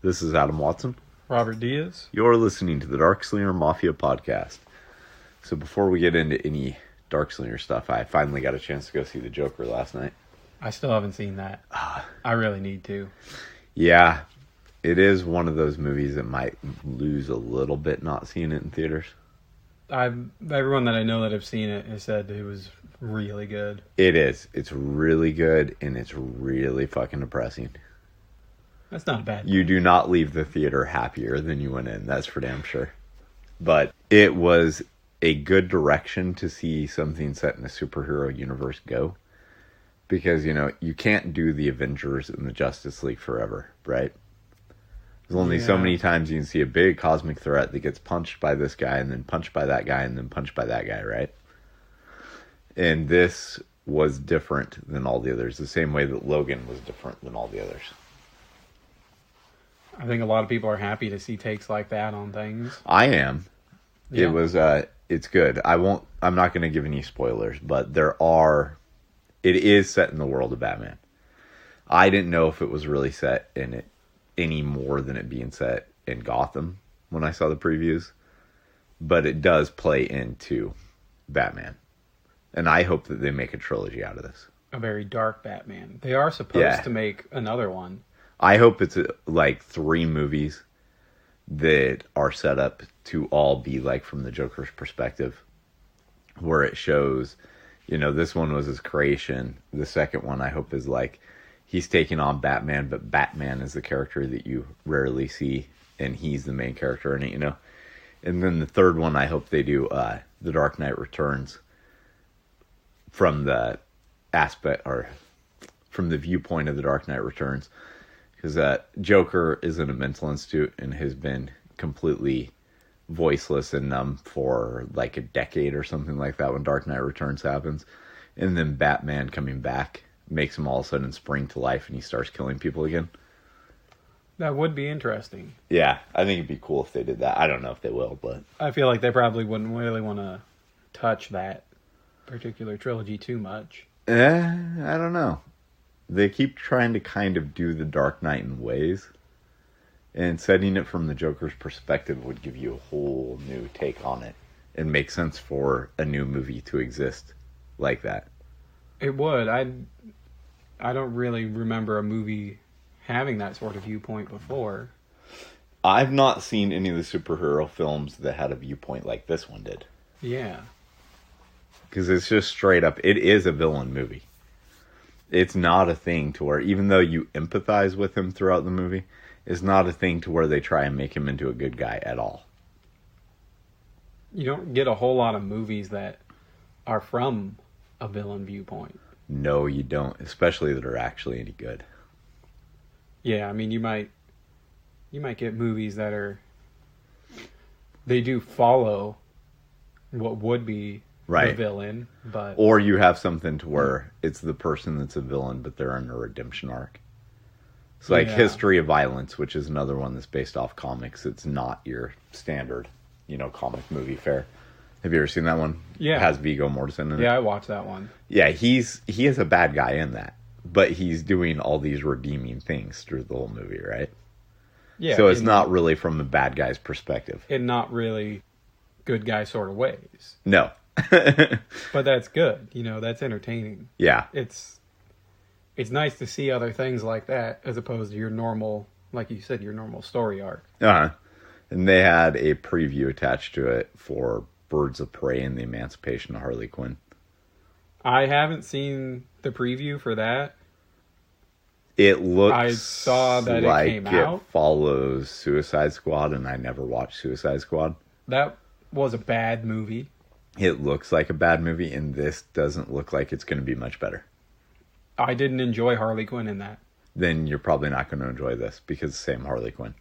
This is Adam Watson. Robert Diaz. You're listening to the Darkslinger Mafia podcast. So before we get into any Darkslinger stuff, I finally got a chance to go see the Joker last night. I still haven't seen that. I really need to. Yeah, it is one of those movies that might lose a little bit not seeing it in theaters. Everyone that I know that have seen it has said it was really good. It is. It's really good, and it's really fucking depressing. That's not bad. You do not leave the theater happier than you went in. That's for damn sure. But it was a good direction to see something set in a superhero universe go. Because, you know, you can't do the Avengers and the Justice League forever, right? There's only so many times you can see a big cosmic threat that gets punched by this guy and then punched by that guy and then punched by that guy, right? And this was different than all the others, the same way that Logan was different than all the others. I think a lot of people are happy to see takes like that on things. I am. Yeah. It's good. I'm not going to give any spoilers, but it is set in the world of Batman. I didn't know if it was really set in it any more than it being set in Gotham when I saw the previews, but it does play into Batman. And I hope that they make a trilogy out of this. A very dark Batman. They are supposed to make another one. I hope it's like 3 movies that are set up to all be like from the Joker's perspective, where it shows, you know, this one was his creation. The second one I hope is like he's taking on Batman, but Batman is the character that you rarely see, and he's the main character in it, you know. And then the third one I hope they do The Dark Knight Returns from the aspect, or from the viewpoint of The Dark Knight Returns. Because Joker is in a mental institute and has been completely voiceless and numb for like a decade or something like that when Dark Knight Returns happens. And then Batman coming back makes him all of a sudden spring to life and he starts killing people again. That would be interesting. Yeah, I think it'd be cool if they did that. I don't know if they will, but I feel like they probably wouldn't really want to touch that particular trilogy too much. I don't know. They keep trying to kind of do the Dark Knight in ways, and setting it from the Joker's perspective would give you a whole new take on it and make sense for a new movie to exist like that. It would. I don't really remember a movie having that sort of viewpoint before. I've not seen any of the superhero films that had a viewpoint like this one did. Yeah. Because it's just straight up, it is a villain movie. It's not a thing to where, even though you empathize with him throughout the movie, it's not a thing to where they try and make him into a good guy at all. You don't get a whole lot of movies that are from a villain viewpoint. No, you don't, especially that are actually any good. Yeah, I mean, you might get movies that they do follow what would be the villain, but or you have something to where it's the person that's a villain, but they're in a redemption arc. It's like History of Violence, which is another one that's based off comics. It's not your standard, comic movie fare. Have you ever seen that one? Yeah. It has Viggo Mortensen in it. Yeah, I watched that one. Yeah, he is a bad guy in that, but he's doing all these redeeming things through the whole movie, right? Yeah. So it's not really from the bad guy's perspective. In not really good guy sort of ways. No. But that's good. That's entertaining. Yeah. It's nice to see other things like that as opposed to your normal, like you said, your normal story arc. Uh-huh. And they had a preview attached to it for Birds of Prey and the Emancipation of Harley Quinn. I haven't seen the preview for that. It looks I saw that like it came out. It follows Suicide Squad, and I never watched Suicide Squad. That was a bad movie. It looks like a bad movie, and this doesn't look like it's going to be much better. I didn't enjoy Harley Quinn in that. Then you're probably not going to enjoy this, because it's the same Harley Quinn.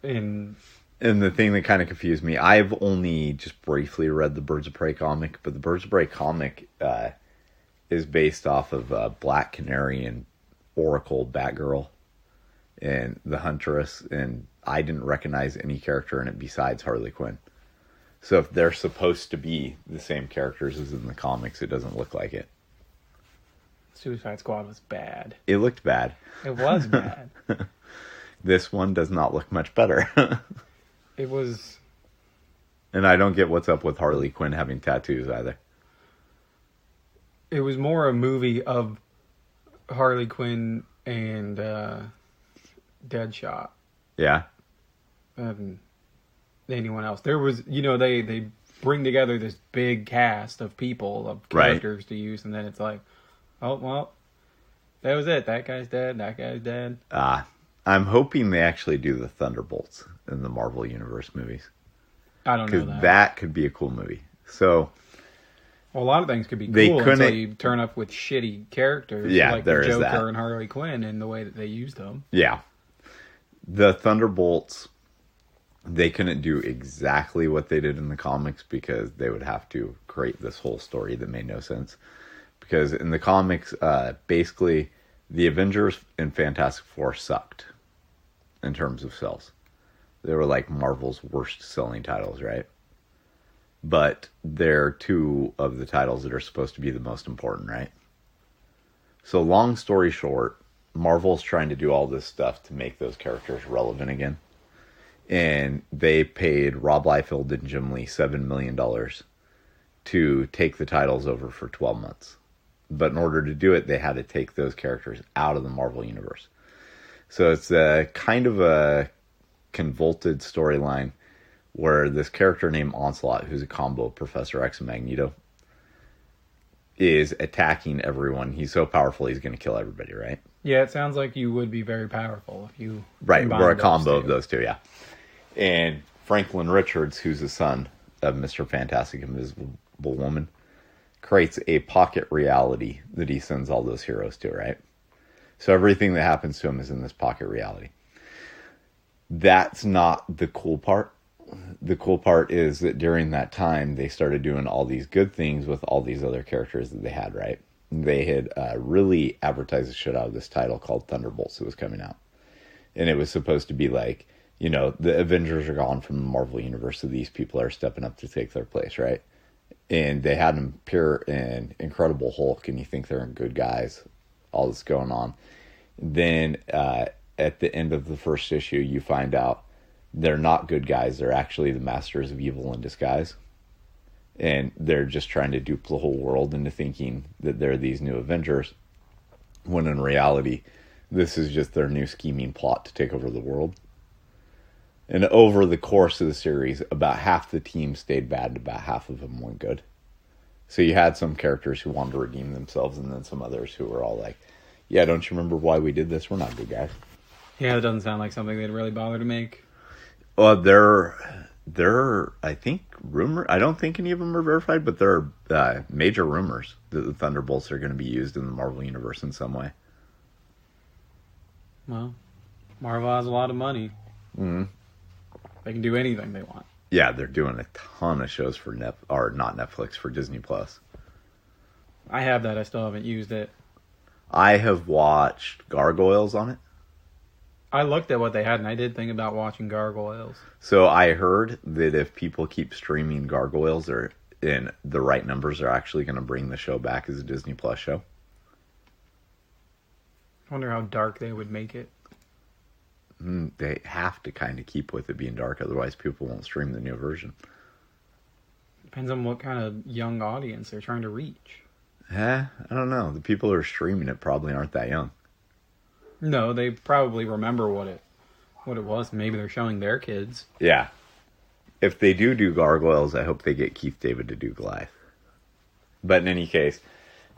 And the thing that kind of confused me, I've only just briefly read the Birds of Prey comic, but the Birds of Prey comic is based off of Black Canary and Oracle Batgirl and the Huntress, and I didn't recognize any character in it besides Harley Quinn. So if they're supposed to be the same characters as in the comics, it doesn't look like it. Suicide Squad was bad. It looked bad. It was bad. This one does not look much better. It was... And I don't get what's up with Harley Quinn having tattoos either. It was more a movie of Harley Quinn and Deadshot. Yeah. Than anyone else. There was, they bring together this big cast of people, of characters to use, and then it's like, oh, well, that was it. That guy's dead. That guy's dead. I'm hoping they actually do the Thunderbolts in the Marvel Universe movies. I don't know that. Because that could be a cool movie. So... Well, a lot of things could be cool until you turn up with shitty characters like the Joker and Harley Quinn in the way that they used them. Yeah. The Thunderbolts, they couldn't do exactly what they did in the comics because they would have to create this whole story that made no sense. Because in the comics, basically, the Avengers and Fantastic Four sucked in terms of sales. They were like Marvel's worst selling titles, right? But they're two of the titles that are supposed to be the most important, right? So long story short, Marvel's trying to do all this stuff to make those characters relevant again. And they paid Rob Liefeld and Jim Lee $7 million to take the titles over for 12 months. But in order to do it, they had to take those characters out of the Marvel Universe. So it's a kind of a convoluted storyline where this character named Onslaught, who's a combo of Professor X and Magneto, is attacking everyone. He's so powerful, he's going to kill everybody, right? Yeah, it sounds like you would be very powerful if you... Right, we're a combo of those two, yeah. And Franklin Richards, who's the son of Mr. Fantastic Invisible Woman, creates a pocket reality that he sends all those heroes to, right? So everything that happens to him is in this pocket reality. That's not the cool part. The cool part is that during that time, they started doing all these good things with all these other characters that they had, right? They had really advertised the shit out of this title called Thunderbolts that was coming out. And it was supposed to be like, the Avengers are gone from the Marvel Universe, so these people are stepping up to take their place, right? And they had them appear in Incredible Hulk, and you think they're good guys, all this going on. Then at the end of the first issue, you find out they're not good guys. They're actually the masters of evil in disguise. And they're just trying to dupe the whole world into thinking that they're these new Avengers, when in reality, this is just their new scheming plot to take over the world. And over the course of the series, about half the team stayed bad and about half of them went good. So you had some characters who wanted to redeem themselves, and then some others who were all like, yeah, don't you remember why we did this? We're not good guys. Yeah, it doesn't sound like something they'd really bother to make. Well, there, I think, I don't think any of them are verified, but there are major rumors that the Thunderbolts are going to be used in the Marvel Universe in some way. Well, Marvel has a lot of money. Mm-hmm. They can do anything they want. Yeah, they're doing a ton of shows for not Netflix, for Disney Plus. I have that. I still haven't used it. I have watched Gargoyles on it. I looked at what they had, and I did think about watching Gargoyles. So I heard that if people keep streaming Gargoyles, or in the right numbers, they're actually going to bring the show back as a Disney Plus show. I wonder how dark they would make it. They have to kind of keep with it being dark, otherwise people won't stream the new version. Depends on what kind of young audience they're trying to reach. I don't know. The people who are streaming it probably aren't that young. No, they probably remember what it was. Maybe they're showing their kids. Yeah. If they do Gargoyles, I hope they get Keith David to do Goliath. But in any case,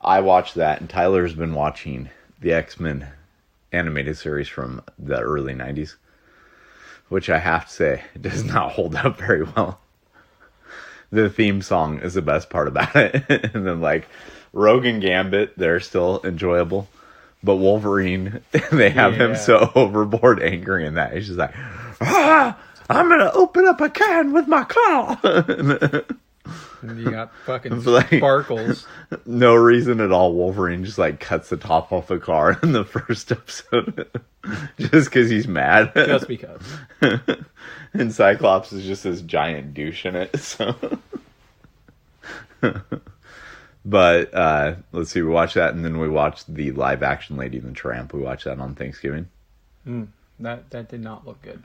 I watched that, and Tyler's been watching the X-Men animated series from the early 90s, which I have to say does not hold up very well. The theme song is the best part about it. And then Rogue and Gambit, they're still enjoyable. But Wolverine, they have him so overboard angry in that. He's just like, I'm going to open up a can with my claw. And you got fucking sparkles. No reason at all. Wolverine just cuts the top off a car in the first episode. Just because he's mad. Just because. And Cyclops is just this giant douche in it. So. But let's see, we watched that, and then we watched the live action Lady and the Tramp. We watched that on Thanksgiving. That did not look good.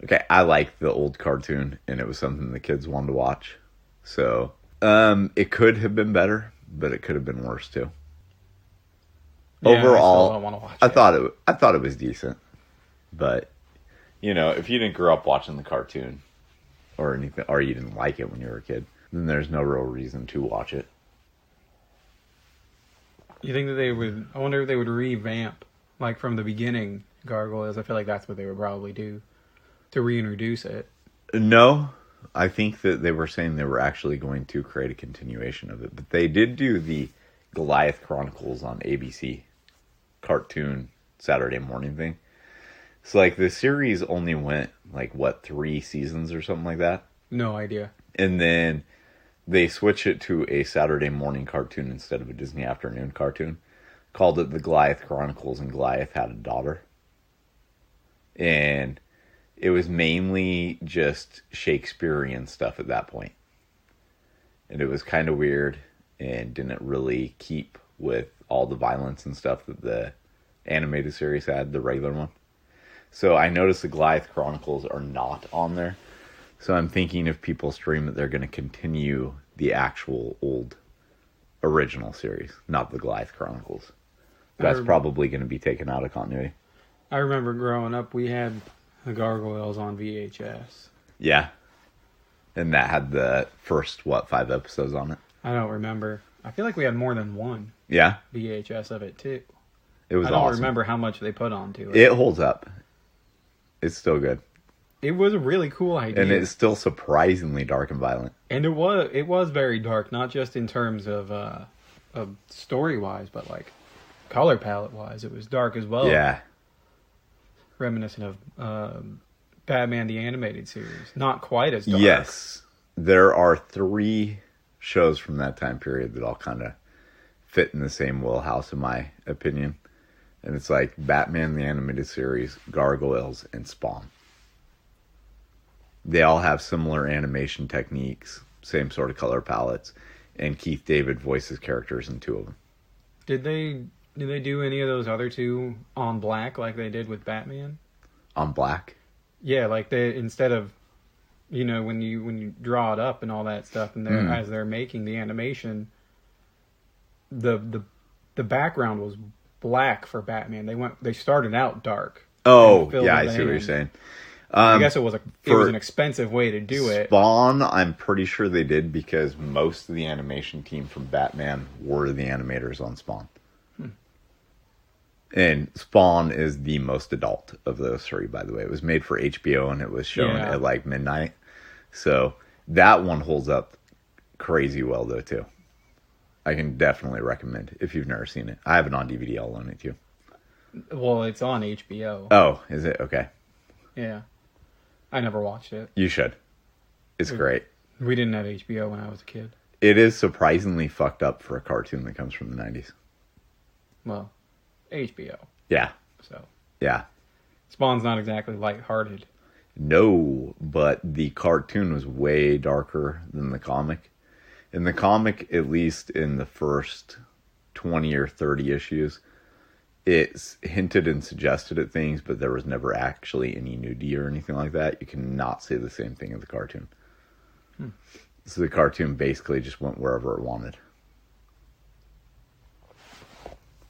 Okay, I liked the old cartoon, and it was something the kids wanted to watch. So, it could have been better, but it could have been worse too. Yeah, Overall, I still don't want to watch it. I thought it was decent, but if you didn't grow up watching the cartoon or anything, or you didn't like it when you were a kid, then there's no real reason to watch it. You think that they would? I wonder if they would revamp, like from the beginning, Gargoyles. I feel like that's what they would probably do to reintroduce it. No, I think that they were saying they were actually going to create a continuation of it, but they did do the Goliath Chronicles on ABC cartoon Saturday morning thing. So like the series only went 3 seasons or something like that. No idea. And then they switched it to a Saturday morning cartoon instead of a Disney afternoon cartoon. Called it the Goliath Chronicles, and Goliath had a daughter. And it was mainly just Shakespearean stuff at that point. And it was kind of weird and didn't really keep with all the violence and stuff that the animated series had, the regular one. So I noticed the Goliath Chronicles are not on there. So I'm thinking if people stream it, they're going to continue the actual old original series, not the Goliath Chronicles. That's probably going to be taken out of continuity. I remember growing up, we had the Gargoyles on VHS. Yeah. And that had the first, 5 episodes on it? I don't remember. I feel like we had more than one Yeah. VHS of it, too. It was I don't awesome. remember how much they put onto it. It holds up. It's still good. It was a really cool idea. And it's still surprisingly dark and violent. And it was very dark, not just in terms of story-wise, but like color palette-wise. It was dark as well. Yeah. Reminiscent of Batman the Animated Series. Not quite as dark. Yes. There are 3 shows from that time period that all kind of fit in the same wheelhouse, in my opinion. And it's like Batman the Animated Series, Gargoyles, and Spawn. They all have similar animation techniques, same sort of color palettes, and Keith David voices characters in 2 of them. Did they do any of those other 2 on black like they did with Batman? On black? Yeah, like they, instead of, when you draw it up and all that stuff, and as they're making the animation, the background was black for Batman. They started out dark. Oh, yeah, I see what you're saying. I guess it was an expensive way to do it. Spawn, I'm pretty sure they did, because most of the animation team from Batman were the animators on Spawn. And Spawn is the most adult of those 3, by the way. It was made for HBO, and it was shown at midnight. So that one holds up crazy well, though, too. I can definitely recommend if you've never seen it. I have it on DVD. I'll loan it to you. Well, it's on HBO. Oh, is it? Okay. Yeah. I never watched it. You should. It's great. We didn't have HBO when I was a kid. It is surprisingly fucked up for a cartoon that comes from the 90s. Well, HBO. Yeah. So. Yeah. Spawn's not exactly lighthearted. No, but the cartoon was way darker than the comic. In the comic, at least in the first 20 or 30 issues, it's hinted and suggested at things, but there was never actually any nudity or anything like that. You cannot say the same thing of the cartoon. So the cartoon basically just went wherever it wanted.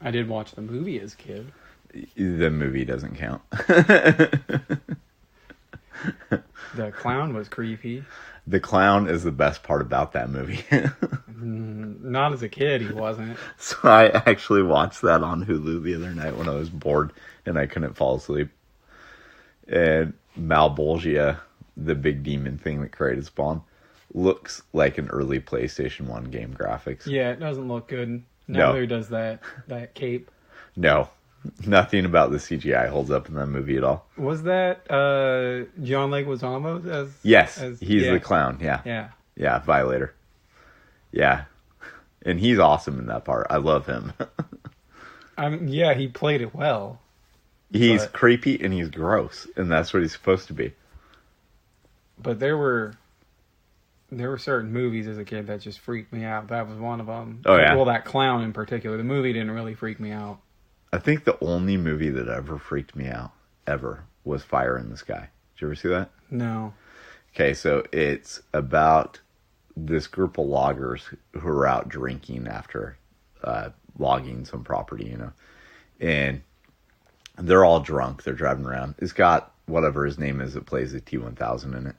I did watch the movie as a kid. The movie doesn't count. The clown was creepy. The clown is the best part about that movie. Not as a kid, he wasn't. So I actually watched that on Hulu the other night when I was bored and I couldn't fall asleep. And Malbolgia, the big demon thing that created Spawn, looks like an early PlayStation 1 game graphics. Yeah, it doesn't look good. No. Neither does that cape. No. Nothing about the CGI holds up in that movie at all. Was that John Leguizamo as? Yes, he's the clown. Yeah, Violator. Yeah, and he's awesome in that part. I love him. I mean, yeah, he played it well. He's creepy and he's gross, and that's what he's supposed to be. But there were certain movies as a kid that just freaked me out. That was one of them. Oh yeah. Well, that clown in particular. The movie didn't really freak me out. I think the only movie that ever freaked me out, ever, was Fire in the Sky. Did you ever see that? No. Okay, so it's about this group of loggers who are out drinking after logging some property, and they're all drunk. They're driving around. It's got whatever his name is that plays the T-1000 in it.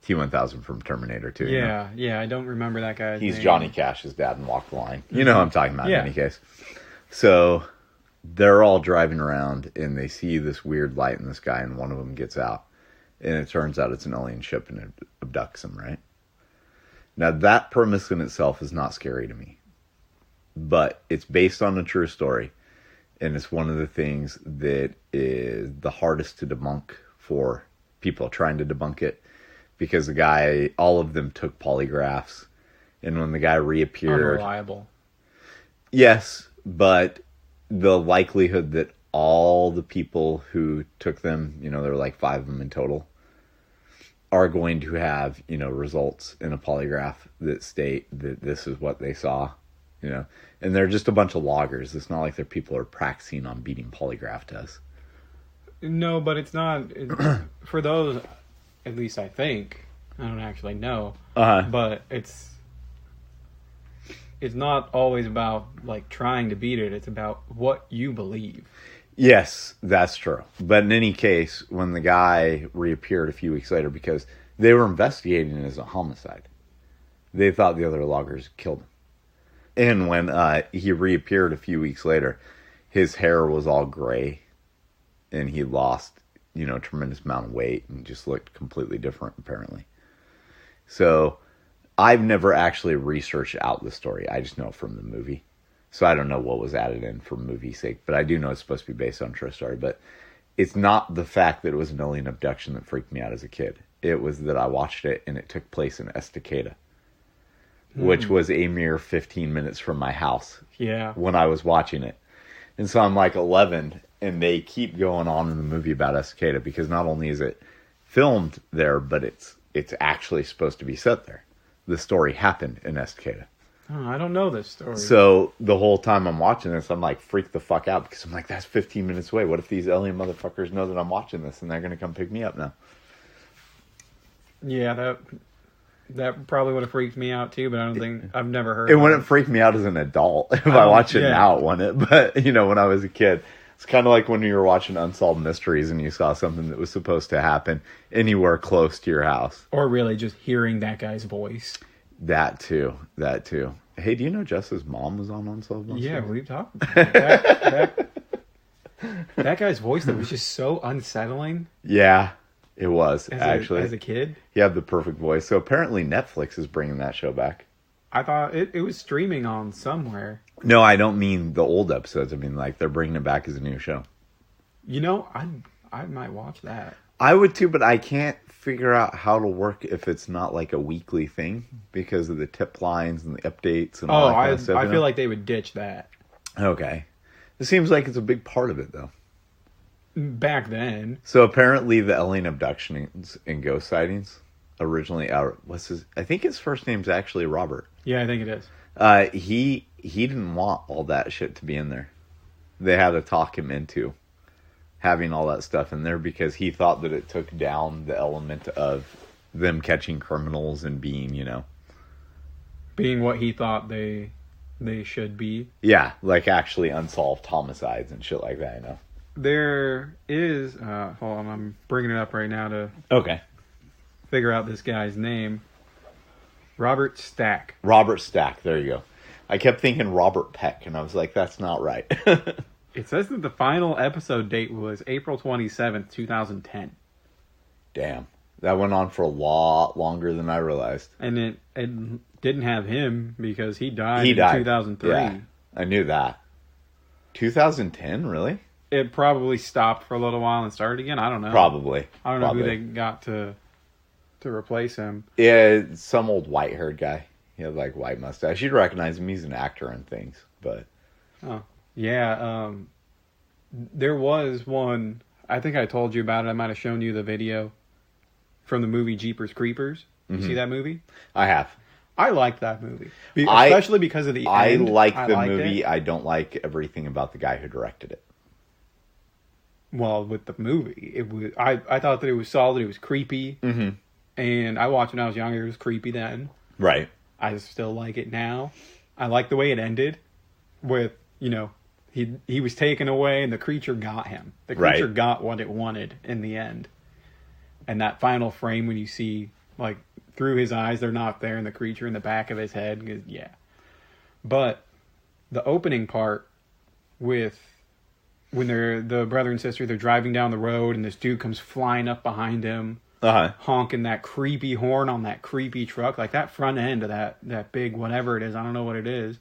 T-1000 from Terminator 2. Yeah, I don't remember that guy's He's name. Johnny Cash's dad in Walk the Line. You know who I'm talking about in Yeah. any case. So they're all driving around, and they see this weird light in the sky, and one of them gets out. And it turns out it's an alien ship, and it abducts them, right? Now, that premise in itself is not scary to me. But it's based on a true story. And it's one of the things that is the hardest to debunk for people trying to debunk it. Because the guy, all of them took polygraphs. And when the guy reappeared... Unreliable. Yes, but the likelihood that all the people who took them, there were like 5 of them in total, are going to have, results in a polygraph that state that this is what they saw, And they're just a bunch of loggers. It's not like they're people who are practicing on beating polygraph tests. No, but it's not... for those, at least I think, I don't actually know, but it's not always about, like, trying to beat it. It's about what you believe. Yes, that's true. But in any case, when the guy reappeared a few weeks later, because they were investigating it as a homicide, they thought the other loggers killed him. And when he reappeared a few weeks later, his hair was all gray, and he lost, a tremendous amount of weight and just looked completely different, apparently. So I've never actually researched out the story. I just know it from the movie. So I don't know what was added in for movie sake, but I do know it's supposed to be based on a true story. But it's not the fact that it was an alien abduction that freaked me out as a kid. It was that I watched it and it took place in Estacada, which was a mere 15 minutes from my house. Yeah. When I was watching it. And so I'm like 11, and they keep going on in the movie about Estacada because not only is it filmed there, but it's actually supposed to be set there. The story happened in Estacada. Oh, I don't know this story. So the whole time I'm watching this, I'm like freaked the fuck out because I'm like, that's 15 minutes away. What if these alien motherfuckers know that I'm watching this and they're going to come pick me up now? Yeah, that probably would have freaked me out too, but I don't think... I've never heard It of wouldn't freak me out as an adult. If I Oh, watch it yeah. now, it wouldn't. But, when I was a kid, it's kind of like when you were watching Unsolved Mysteries and you saw something that was supposed to happen anywhere close to your house. Or really just hearing that guy's voice. That too. Hey, do you know Jess's mom was on Unsolved Mysteries? Yeah, what are you talking about? That guy's voice that was just so unsettling. Yeah, it was, actually. As a kid. He had the perfect voice. So apparently Netflix is bringing that show back. I thought it was streaming on somewhere. No, I don't mean the old episodes. I mean, like, they're bringing it back as a new show. I might watch that. I would too, but I can't figure out how to work if it's not like a weekly thing because of the tip lines and the updates and all that kind of stuff. I feel like they would ditch that. Okay. It seems like it's a big part of it, though. Back then. So apparently the alien abductions and ghost sightings originally I think his first name's actually Robert. Yeah, I think it is. He didn't want all that shit to be in there. They had to talk him into having all that stuff in there because he thought that it took down the element of them catching criminals and being, being what he thought they should be. Yeah, like actually unsolved homicides and shit like that, There is, hold on, I'm bringing it up right now to figure out this guy's name. Robert Stack. Robert Stack, there you go. I kept thinking Robert Peck, and I was like, that's not right. It says that the final episode date was April 27th, 2010. Damn. That went on for a lot longer than I realized. And it didn't have him because he died in 2003. Yeah, I knew that. 2010, really? It probably stopped for a little while and started again. I don't know. Probably. I don't know who they got to replace him. Yeah, some old white-haired guy. He had like white mustache. You'd recognize him. He's an actor and things, but... Oh, yeah. There was one, I think I told you about it. I might have shown you the video from the movie Jeepers Creepers. You see that movie? I have. I liked that movie. Especially because of the I end. like the movie. It. I don't like everything about the guy who directed it. well, with the movie, it was. I thought that it was solid. It was creepy, and I watched when I was younger. It was creepy then. Right. I still like it now. I like the way it ended, with he was taken away and the creature got him. The creature got what it wanted in the end, and that final frame when you see like through his eyes, they're not there, and the creature in the back of his head, yeah. But the opening part with when they're the brother and sister, they're driving down the road and this dude comes flying up behind him, honking that creepy horn on that creepy truck, like that front end of that big whatever it is, I don't know what it is.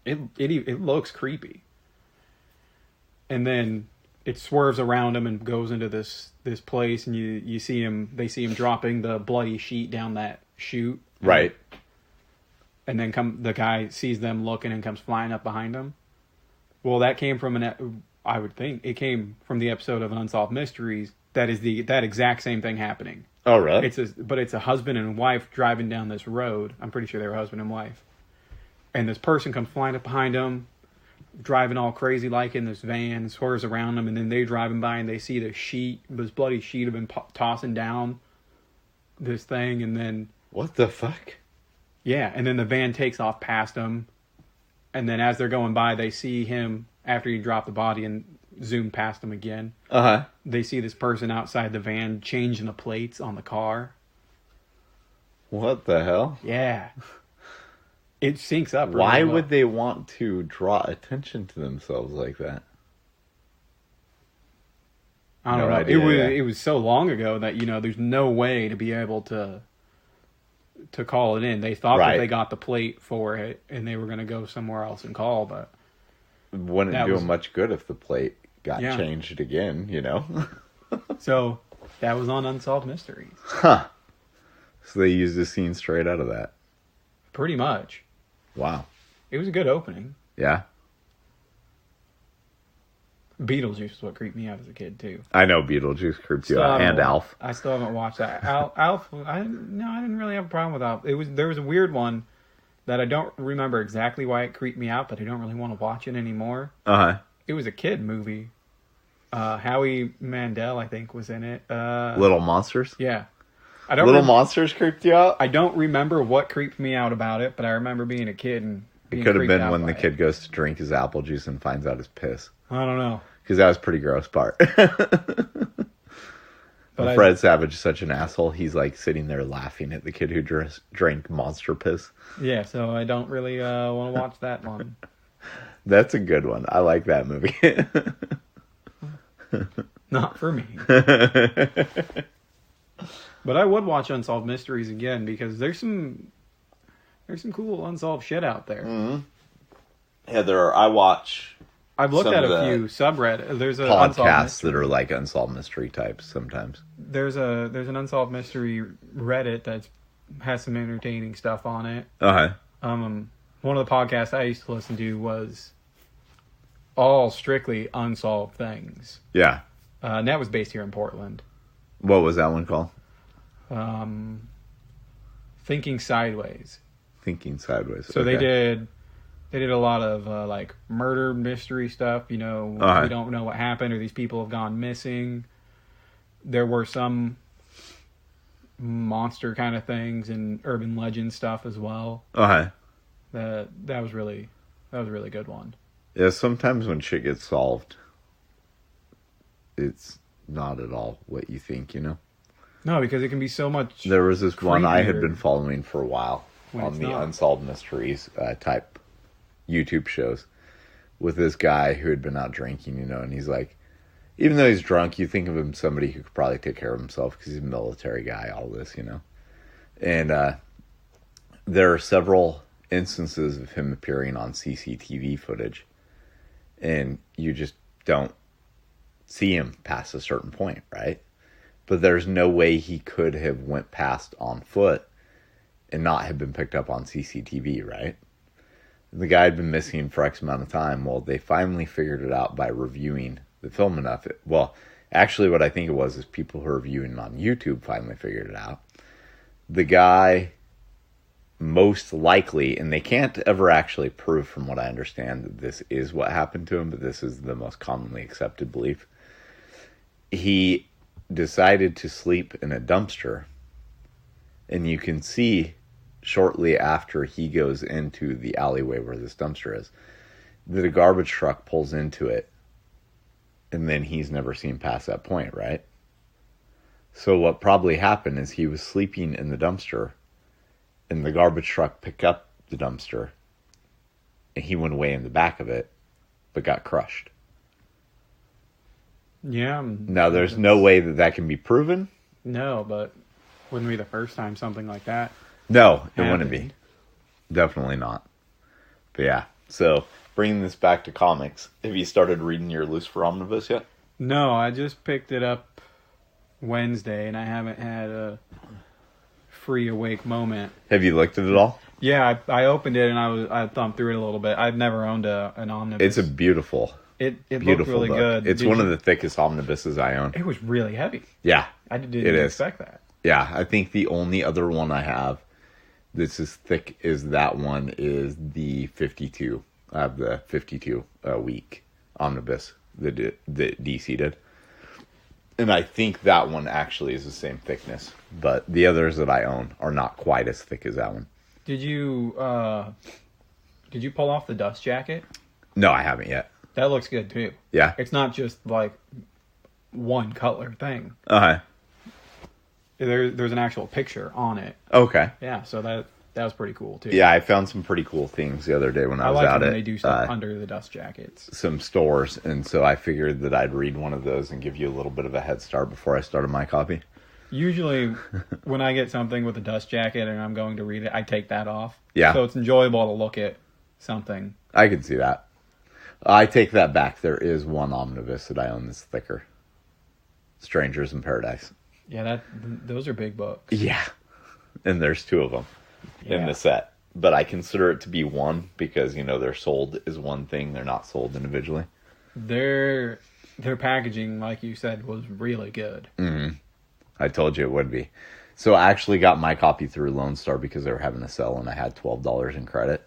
It looks creepy. And then it swerves around him and goes into this place, and they see him dropping the bloody sheet down that chute. Right. And then the guy sees them looking and comes flying up behind him. Well, that came from I would think it came from the episode of Unsolved Mysteries. That is that exact same thing happening. Oh, really? But it's a husband and wife driving down this road. I'm pretty sure they were husband and wife. And this person comes flying up behind them, driving all crazy like in this van, swerves around them, and then they driving by and they see this bloody sheet have been tossing down this thing, and then what the fuck? Yeah, and then the van takes off past them. And then as they're going by, they see him after he dropped the body and zoomed past him again. They see this person outside the van changing the plates on the car. What the hell? Yeah. It syncs up. Really Why well. would they want to draw attention to themselves like that? I don't know. It was so long ago that, there's no way to be able to call it in. They thought that they got the plate for it and they were going to go somewhere else and call, but wouldn't do them much good if the plate got changed again, So that was on Unsolved Mysteries. Huh. So they used a scene straight out of that. Pretty much. Wow. It was a good opening. Yeah. Beetlejuice is what creeped me out as a kid too. I know Beetlejuice creeped you out, and Alf. I still haven't watched that. Alf. I didn't really have a problem with Alf. There was a weird one that I don't remember exactly why it creeped me out, but I don't really want to watch it anymore. It was a kid movie. Howie Mandel, I think, was in it. Little Monsters. Yeah. Monsters creeped you out? I don't remember what creeped me out about it, but I remember being a kid and being it could have creeped been out when the by kid it. goes to drink his apple juice and finds out his piss. I don't know. Because that was a pretty gross part. But Fred Savage is such an asshole. He's like sitting there laughing at the kid who drank monster piss. Yeah, so I don't really want to watch that one. That's a good one. I like that movie. Not for me. But I would watch Unsolved Mysteries again because there's some cool unsolved shit out there. Mm-hmm. Yeah, I've looked at a few subreddit. There's a podcasts that are like unsolved mystery types sometimes. There's an unsolved mystery Reddit that has some entertaining stuff on it. One of the podcasts I used to listen to was all strictly unsolved things. Yeah. And that was based here in Portland. What was that one called? Thinking Sideways. Thinking Sideways. So they did a lot of like murder mystery stuff. We don't know what happened, or these people have gone missing. There were some monster kind of things and urban legend stuff as well. That was really a good one. Yeah, sometimes when shit gets solved, it's not at all what you think, No, because it can be so much. There was this one I had been following for a while on the Unsolved Mysteries type YouTube shows with this guy who had been out drinking, and he's like, even though he's drunk, you think of him somebody who could probably take care of himself because he's a military guy, all this, And there are several instances of him appearing on CCTV footage, and you just don't see him past a certain point, right? But there's no way he could have went past on foot and not have been picked up on CCTV, right? The guy had been missing for X amount of time. Well, they finally figured it out by reviewing the film enough. Well, actually what I think it was is people who are reviewing on YouTube finally figured it out. The guy most likely, and they can't ever actually prove from what I understand that this is what happened to him, but this is the most commonly accepted belief. he decided to sleep in a dumpster. And you can see shortly after he goes into the alleyway where this dumpster is, that a garbage truck pulls into it. And then he's never seen past that point, right? So what probably happened is he was sleeping in the dumpster, and the garbage truck picked up the dumpster, and he went away in the back of it, but got crushed. Yeah. Now, there's no way that can be proven. No, but wouldn't be the first time something like that. No, it wouldn't be. Definitely not. But yeah, so bringing this back to comics, have you started reading your Lucifer Omnibus yet? No, I just picked it up Wednesday, and I haven't had a free awake moment. Have you looked at it all? Yeah, I opened it and I thumbed through it a little bit. I've never owned an omnibus. It's a beautiful, it beautiful looked really book. good. It's one of the thickest omnibuses I own. It was really heavy. Yeah, I didn't expect that. Yeah, I think the only other one I have that's as thick as that one is the 52. I have the 52 week omnibus that DC did. And I think that one actually is the same thickness. But the others that I own are not quite as thick as that one. Did you pull off the dust jacket? No, I haven't yet. That looks good too. Yeah. It's not just like one color thing. Uh-huh. There's an actual picture on it. Okay. Yeah, so that was pretty cool too. Yeah, I found some pretty cool things the other day when I was like out when at they do stuff under the dust jackets. Some stores, and so I figured that I'd read one of those and give you a little bit of a head start before I started my copy. Usually, when I get something with a dust jacket and I'm going to read it, I take that off. Yeah. So it's enjoyable to look at something. I can see that. I take that back. There is one omnibus that I own that's thicker. Strangers in Paradise. Yeah, those are big books. Yeah. And there's two of them in the set. But I consider it to be one because, they're sold as one thing. They're not sold individually. Their packaging, like you said, was really good. Mm-hmm. I told you it would be. So I actually got my copy through Lonestar because they were having a sale and I had $12 in credit.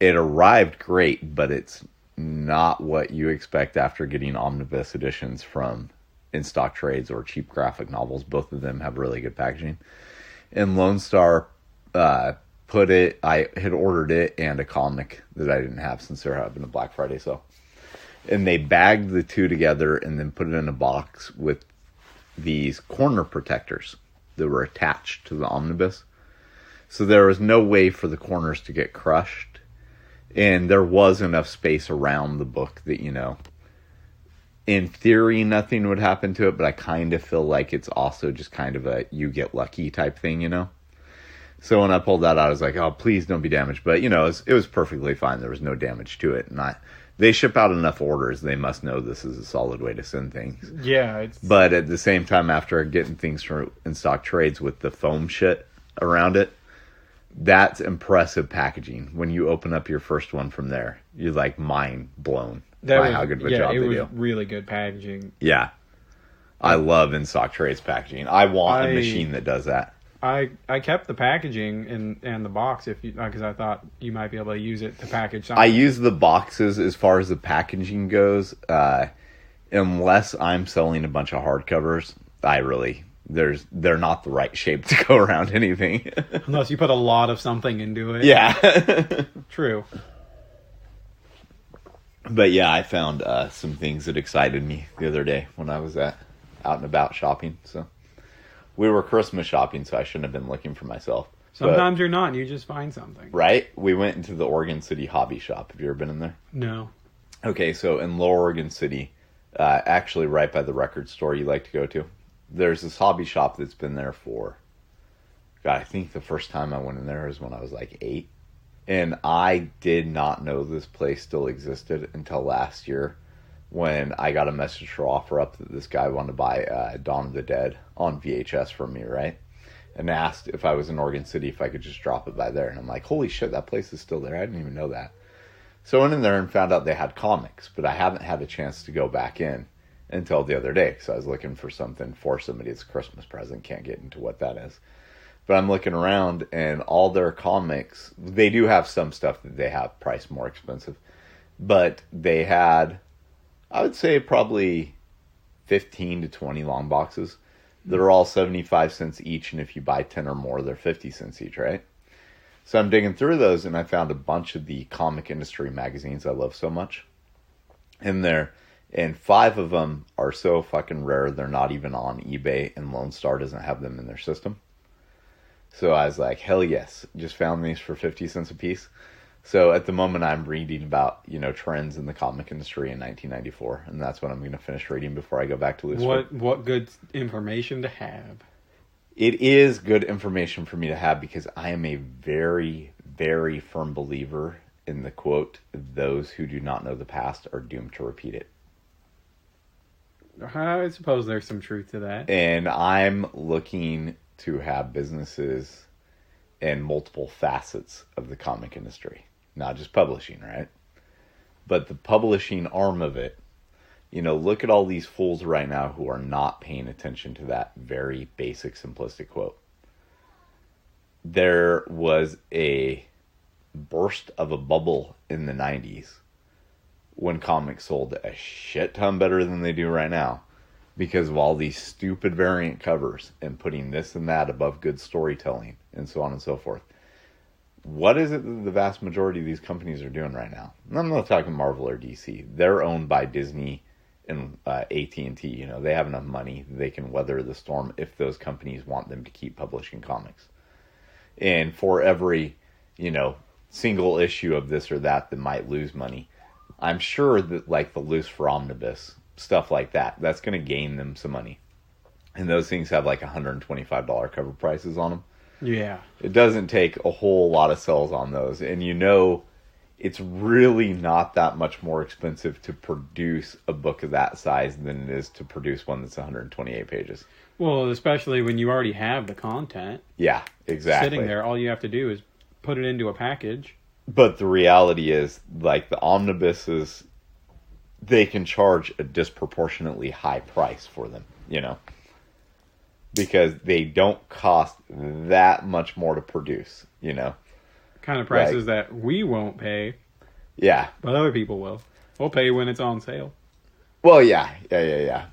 It arrived great, but it's not what you expect after getting Omnibus Editions from in-stock trades or cheap graphic novels. Both of them have really good packaging. And Lonestar put it, I had ordered it and a comic that I didn't have since they were having a Black Friday sale. And they bagged the two together and then put it in a box with these corner protectors that were attached to the omnibus. So there was no way for the corners to get crushed. And there was enough space around the book that, in theory, nothing would happen to it. But I kind of feel like it's also just kind of a you get lucky type thing, So when I pulled that out, I was like, oh, please don't be damaged. But, it was perfectly fine. There was no damage to it. And they ship out enough orders. They must know this is a solid way to send things. Yeah. But at the same time, after getting things from in-stock trades with the foam shit around it, that's impressive packaging. When you open up your first one from there, you're like mind blown by how good of a job they do. It was really good packaging. Yeah. I love in-stock trades packaging. I want a machine that does that. I kept the packaging and the box because I thought you might be able to use it to package something. I use the boxes as far as the packaging goes. Unless I'm selling a bunch of hardcovers, they're not the right shape to go around anything. Unless you put a lot of something into it. Yeah. True. But yeah, I found some things that excited me the other day when I was out and about shopping. So we were Christmas shopping, so I shouldn't have been looking for myself. Sometimes you're not, and you just find something. Right? We went into the Oregon City Hobby Shop. Have you ever been in there? No. Okay, so in Lower Oregon City, actually right by the record store you like to go to, there's this hobby shop that's been there for, God, I think the first time I went in there was when I was like 8. And I did not know this place still existed until last year when I got a message for OfferUp that this guy wanted to buy Dawn of the Dead on VHS from me, right? And asked if I was in Oregon City if I could just drop it by there. And I'm like, holy shit, that place is still there. I didn't even know that. So I went in there and found out they had comics, but I haven't had a chance to go back in until the other day because I was looking for something for somebody. It's a Christmas present. Can't get into what that is. But I'm looking around and all their comics, they do have some stuff that they have priced more expensive. But they had, I would say, probably 15 to 20 long boxes that are all 75 cents each, and if you buy 10 or more, they're 50 cents each, right? So I'm digging through those, and I found a bunch of the comic industry magazines I love so much in there, and 5 of them are so fucking rare they're not even on eBay, and Lonestar doesn't have them in their system. So I was like, hell yes, just found these for 50 cents a piece. So at the moment I'm reading about, trends in the comic industry in 1994, and that's what I'm going to finish reading before I go back to Lucifer. What good information to have. It is good information for me to have because I am a very, very firm believer in the quote, those who do not know the past are doomed to repeat it. I suppose there's some truth to that. And I'm looking to have businesses in multiple facets of the comic industry. Not just publishing, right? But the publishing arm of it. Look at all these fools right now who are not paying attention to that very basic, simplistic quote. There was a burst of a bubble in the 90s when comics sold a shit ton better than they do right now because of all these stupid variant covers and putting this and that above good storytelling and so on and so forth. What is it that the vast majority of these companies are doing right now? And I'm not talking Marvel or DC. They're owned by Disney and AT&T. They have enough money. They can weather the storm if those companies want them to keep publishing comics. And for every, single issue of this or that might lose money, I'm sure that like the Lucifer Omnibus, stuff like that, that's going to gain them some money. And those things have like $125 cover prices on them. Yeah. It doesn't take a whole lot of sales on those. And it's really not that much more expensive to produce a book of that size than it is to produce one that's 128 pages. Well, especially when you already have the content. Yeah, exactly. Sitting there, all you have to do is put it into a package. But the reality is, like the omnibuses, they can charge a disproportionately high price for them, because they don't cost that much more to produce, Kind of prices that we won't pay. Yeah. But other people will. We'll pay when it's on sale. Well, yeah.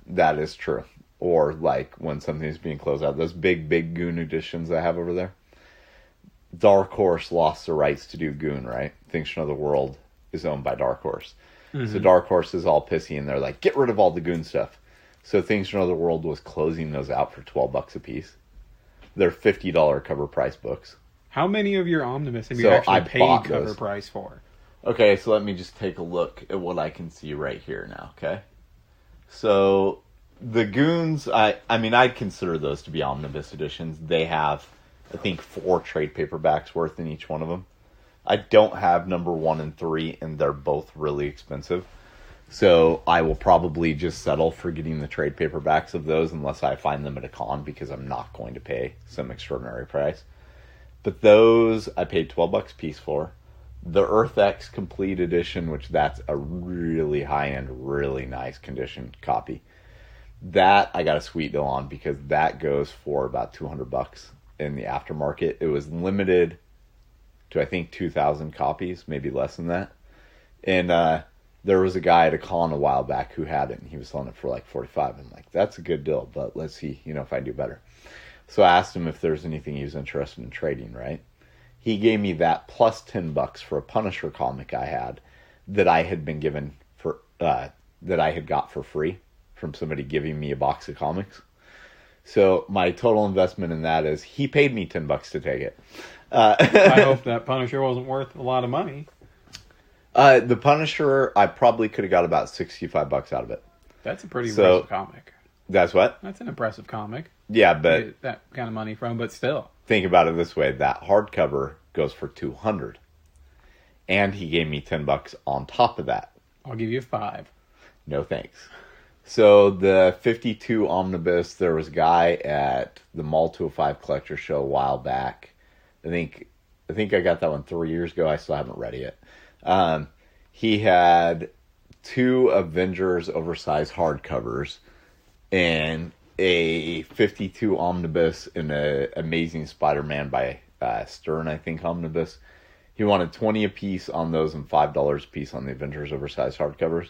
That is true. Or like when something's being closed out. Those big Goon editions I have over there. Dark Horse lost the rights to do Goon, right? Things from Another World is owned by Dark Horse. Mm-hmm. So Dark Horse is all pissy and they're like, get rid of all the Goon stuff. So Things from Another World was closing those out for $12 a piece. They're $50 cover price books. How many of your omnibus have you actually paid cover price for? Okay, so let me just take a look at what I can see right here now, okay? So the Goons, I'd consider those to be omnibus editions. They have, I think, 4 trade paperbacks worth in each one of them. I don't have number 1 and 3, and they're both really expensive. So I will probably just settle for getting the trade paperbacks of those unless I find them at a con, because I'm not going to pay some extraordinary price. But those I paid $12 a piece for. The Earth X Complete Edition, which that's a really high-end, really nice condition copy. That I got a sweet deal on because that goes for about $200 in the aftermarket. It was limited to, I think, 2,000 copies, maybe less than that. And there was a guy at a con a while back who had it, and he was selling it for like $45. I'm like, that's a good deal, but let's see, if I do better. So I asked him if there's anything he was interested in trading, right? He gave me that plus $10 for a Punisher comic I had that I had been given for that I had got for free from somebody giving me a box of comics. So my total investment in that is he paid me $10 to take it. I hope that Punisher wasn't worth a lot of money. The Punisher, I probably could have got about $65 out of it. That's a pretty impressive comic. That's what? That's an impressive comic. Yeah, but get that kind of money from, but still. Think about it this way: that hardcover goes for $200, and he gave me $10 on top of that. I'll give you $5. No thanks. So the 52 omnibus, there was a guy at the Mall 205 Collector Show a while back. I think I got that one 3 years ago. I still haven't read it yet. He had 2 Avengers oversized hardcovers and a 52 omnibus and a Amazing Spider-Man by Stern, I think, omnibus. He wanted 20 a piece on those and $5 a piece on the Avengers oversized hardcovers.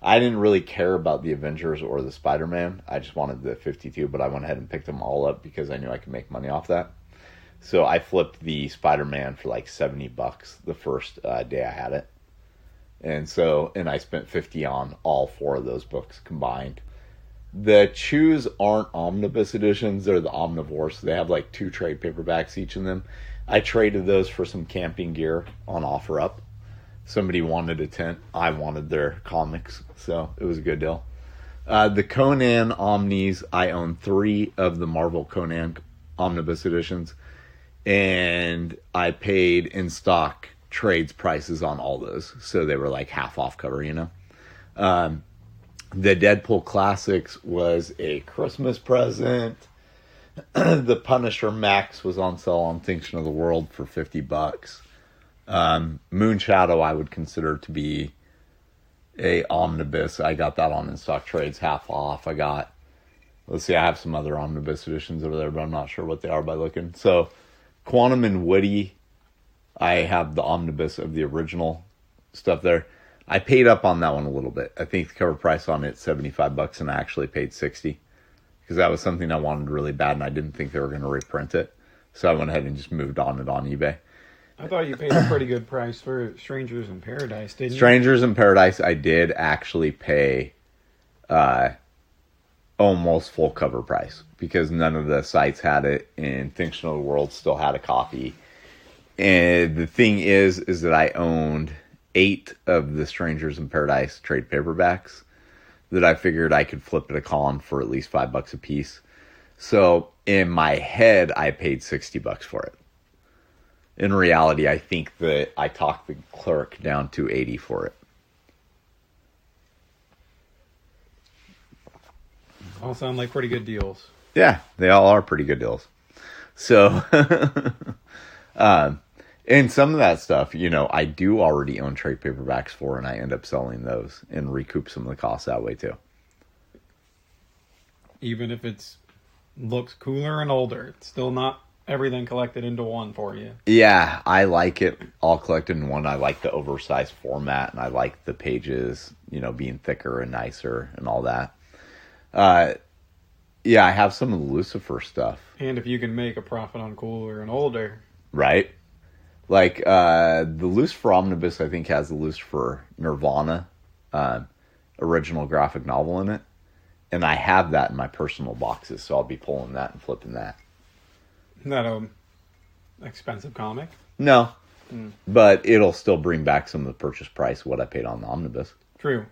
I didn't really care about the Avengers or the Spider-Man. I just wanted the 52, but I went ahead and picked them all up because I knew I could make money off that. So I flipped the Spider-Man for like $70 the first day I had it. And I spent 50 on all 4 of those books combined. The Chews aren't Omnibus Editions. They're the Omnivores. So they have like 2 trade paperbacks each in them. I traded those for some camping gear on OfferUp. Somebody wanted a tent. I wanted their comics. So it was a good deal. The Conan Omnis, I own 3 of the Marvel Conan Omnibus Editions. And I paid in stock trades prices on all those. So they were like half off cover, you know. The Deadpool Classics was a Christmas present. The Punisher Max was on sale on Thinction of the World for $50. Moonshadow I would consider to be a omnibus. I got that on in stock trades half off. I have some other omnibus editions over there, but I'm not sure what they are by looking. So Quantum and Woody, I have the omnibus of the original stuff there. I paid up on that one a little bit. I think the cover price on it's $75, and I actually paid $60 because that was something I wanted really bad, and I didn't think they were going to reprint it. So I went ahead and just moved on it on eBay. I thought you paid a pretty good price for Strangers in Paradise, didn't you? Strangers in Paradise, I did actually pay almost full cover price because none of the sites had it, and Thinction of the World still had a copy. And the thing is that I owned 8 of the Strangers in Paradise trade paperbacks that I figured I could flip at a con for at least $5 a piece. So in my head, I paid $60 for it. In reality, I think that I talked the clerk down to $80 for it. All sound like pretty good deals. Yeah, they all are pretty good deals. So, and some of that stuff, you know, I do already own trade paperbacks for, and I end up selling those and recoup some of the costs that way too. Even if looks cooler and older, it's still not everything collected into one for you. Yeah, I like it all collected in one. I like the oversized format, and I like the pages, you know, being thicker and nicer and all that. Yeah, I have some of the Lucifer stuff. And if you can make a profit on cooler and older. Right. Like, the Lucifer Omnibus, I think, has the Lucifer Nirvana original graphic novel in it. And I have that in my personal boxes, so I'll be pulling that and flipping that. Isn't that an expensive comic? No. But it'll still bring back some of the purchase price, what I paid on the Omnibus. True.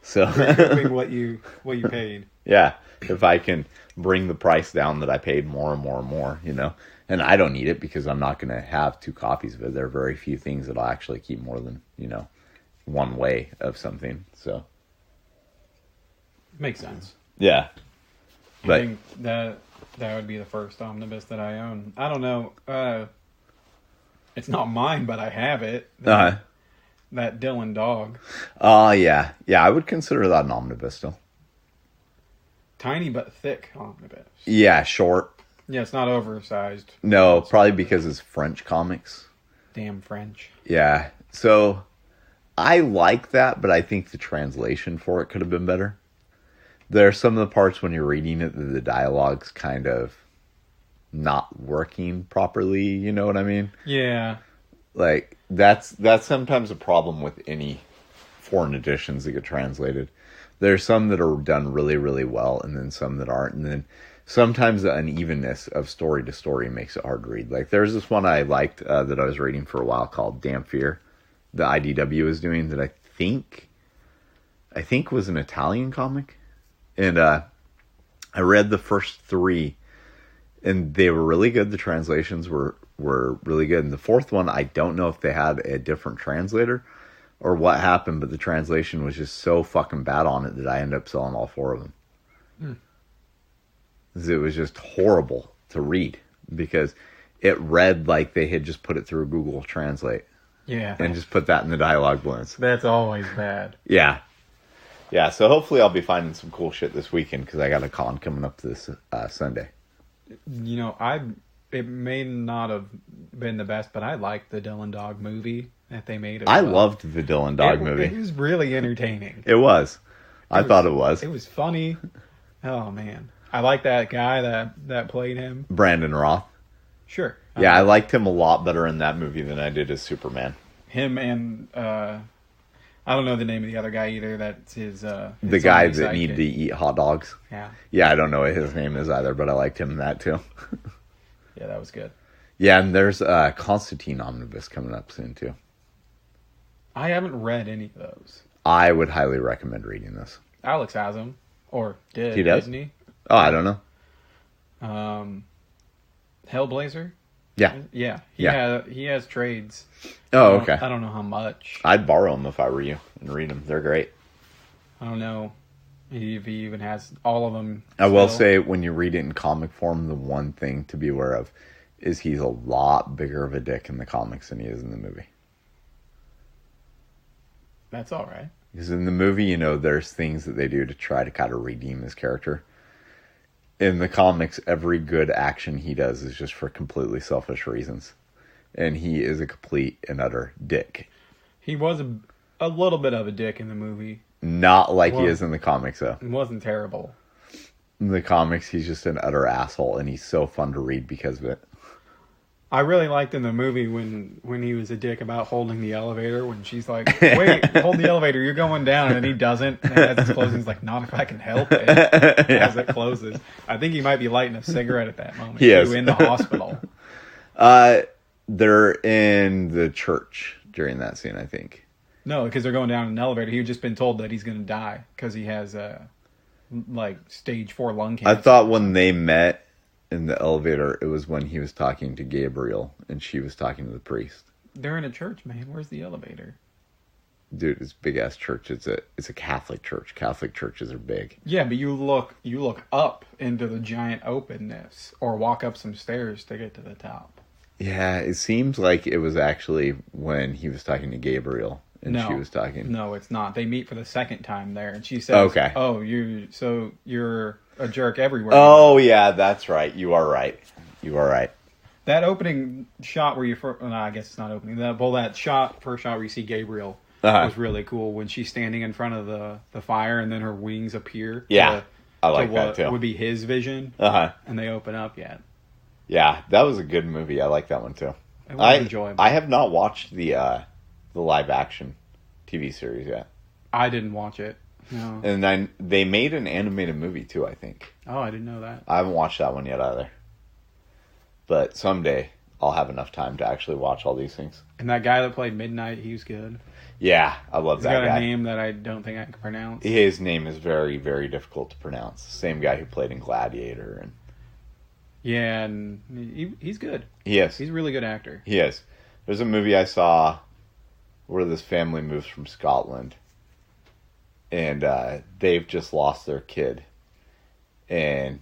So recouping what you paid. Yeah. If I can bring the price down that I paid more and more and more, you know. And I don't need it because I'm not going to have 2 copies of it. There are very few things that I'll actually keep more than, you know, one way of something. So. Makes sense. Yeah. But I think that would be the first omnibus that I own. I don't know. It's not mine, but I have it. That Dylan dog. Oh, yeah. Yeah, I would consider that an omnibus still. Tiny but thick omnibus. Yeah, short. Yeah, it's not oversized. No, probably because it's French comics. Damn French. Yeah. So, I like that, but I think the translation for it could have been better. There are some of the parts when you're reading it that the dialogue's kind of not working properly, you know what I mean? Yeah. Like, that's sometimes a problem with any foreign editions that get translated. There's some that are done really, really well, and then some that aren't. And then sometimes the unevenness of story to story makes it hard to read. Like, there's this one I liked that I was reading for a while called Damn Fear, the IDW is doing, that I think was an Italian comic. And I read the first 3, and they were really good. The translations were really good. And the 4th one, I don't know if they had a different translator or what happened, but the translation was just so fucking bad on it that I ended up selling all 4 of them. It was just horrible to read because it read like they had just put it through Google Translate. Yeah. And just put that in the dialogue blends. That's always bad. Yeah. Yeah, so hopefully I'll be finding some cool shit this weekend because I got a con coming up this Sunday. You know, it may not have been the best, but I liked the Dylan Dog movie that they made. I loved the Dylan Dog movie. It was really entertaining. It was. I thought it was. It was funny. Oh man, I like that guy that played him. Brandon Roth. Sure. Yeah, I liked him a lot better in that movie than I did as Superman. Him and I don't know the name of the other guy either. That's his the guy that needed to eat hot dogs. Yeah. Yeah, I don't know what his name is either, but I liked him in that too. Yeah, that was good. Yeah, and there's Constantine Omnibus coming up soon too. I haven't read any of those. I would highly recommend reading this. Alex has them, or did, he does? Didn't he? Oh, I don't know. Hellblazer? Yeah. Yeah. He has trades. Oh, okay. I don't know how much. I'd borrow them if I were you and read them. They're great. I don't know if he even has all of them. I will say, when you read it in comic form, the one thing to be aware of is he's a lot bigger of a dick in the comics than he is in the movie. That's all right. Because in the movie, there's things that they do to try to kind of redeem his character. In the comics, every good action he does is just for completely selfish reasons. And he is a complete and utter dick. He was a little bit of a dick in the movie. Not like he is in the comics, though. It wasn't terrible. In the comics, he's just an utter asshole, and he's so fun to read because of it. I really liked in the movie when he was a dick about holding the elevator, when she's like, wait, hold the elevator, you're going down, and he doesn't, and as it's closing, he's like, not if I can help it, as it closes. I think he might be lighting a cigarette at that moment. He is. In the hospital. They're in the church during that scene, I think. No, because they're going down in an elevator. He'd just been told that he's going to die, because he has, stage 4 lung cancer. I thought when they met in the elevator, it was when he was talking to Gabriel and she was talking to the priest. They're in a church, man. Where's the elevator? Dude, it's a big ass church. It's a Catholic church. Catholic churches are big. Yeah, but you look up into the giant openness, or walk up some stairs to get to the top. Yeah, it seems like it was actually when he was talking to Gabriel and she was talking. No, it's not. They meet for the second time there, and she says, "Okay, oh, you're a jerk everywhere." Oh yeah, that's right. You are right. That opening shot where I guess it's not opening. That first shot where you see Gabriel was really cool, when she's standing in front of the fire and then her wings appear. Yeah, I like that too. Would be his vision. And they open up. Yeah, that was a good movie. I like that one too. It was enjoyable. I have not watched the live action TV series yet. I didn't watch it. No. And then they made an animated movie too, I think. Oh, I didn't know that. I haven't watched that one yet either. But someday I'll have enough time to actually watch all these things. And that guy that played Midnight, he was good. Yeah, I love that guy. He's got a name that I don't think I can pronounce. His name is very, very difficult to pronounce. Same guy who played in Gladiator. Yeah, and he's good. He is. He's a really good actor. He is. There's a movie I saw where this family moves from Scotland. And they've just lost their kid. And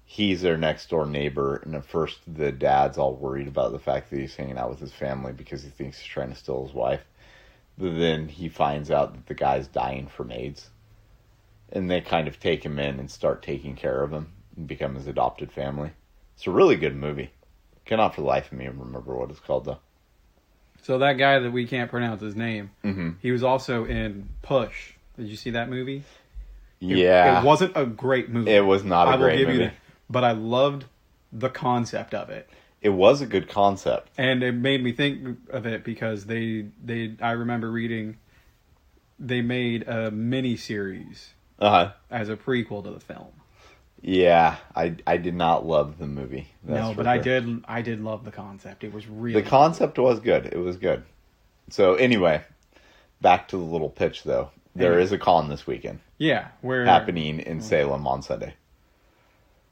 he's their next door neighbor. And at first the dad's all worried about the fact that he's hanging out with his family because he thinks he's trying to steal his wife. But then he finds out that the guy's dying from AIDS. And they kind of take him in and start taking care of him and become his adopted family. It's a really good movie. Cannot for the life of me remember what it's called, though. So that guy that we can't pronounce his name, mm-hmm. He was also in Push. Did you see that movie? Yeah. It wasn't a great movie. It was not a great movie. But I loved the concept of it. It was a good concept. And it made me think of it because I remember reading, they made a mini-series as a prequel to the film. Yeah, I did not love the movie. No, but sure. I did love the concept. It was really The concept was good. It was good. So anyway, back to the little pitch though. There is a con this weekend. Yeah, happening in Salem on Sunday.